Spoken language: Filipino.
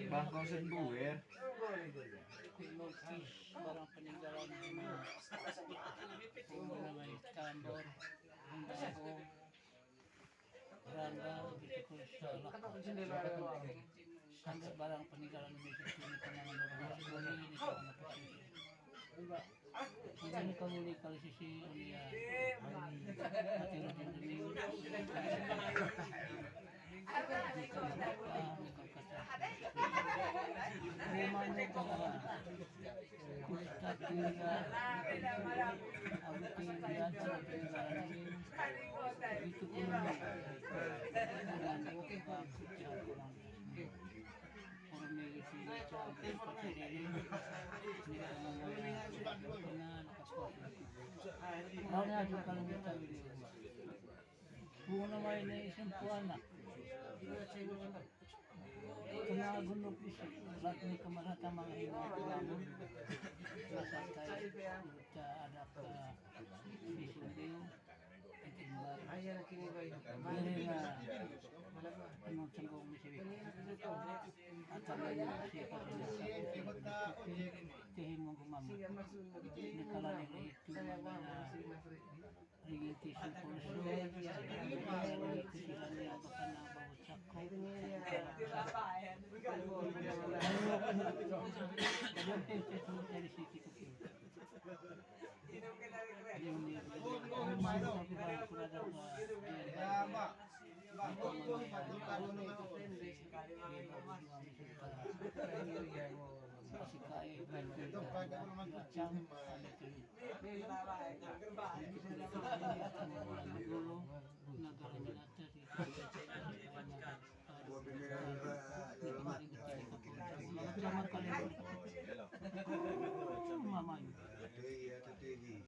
Bangkong Senbuer. Barang peninggalan may tambor, ang bagong randa, dito ko sa hanggang barang peninggalan may sisini ka naman muli ini ka na posisi. Hindi ka muli kalau sisi ulia hati rajin demi rumahnya kalau kita tinggal aku tinggal itu pun dan oke pak orang miliki campur ini Maunya juga kalau kita video. Bunga naman na isang puanak. Kanagunok isa. Lahat ni kamarata mga hinagamon. Nasa tayo. Kita ada ka bisundeo. Ayan ang kinibay. Dili na anong sanggong misibik. At sabi niya siya pa rin tihin mong gumama. Nikala nila ito mga rigiti sa pulso. Rigiti sila niya baka na bawatsak ko. Dari sisi ko.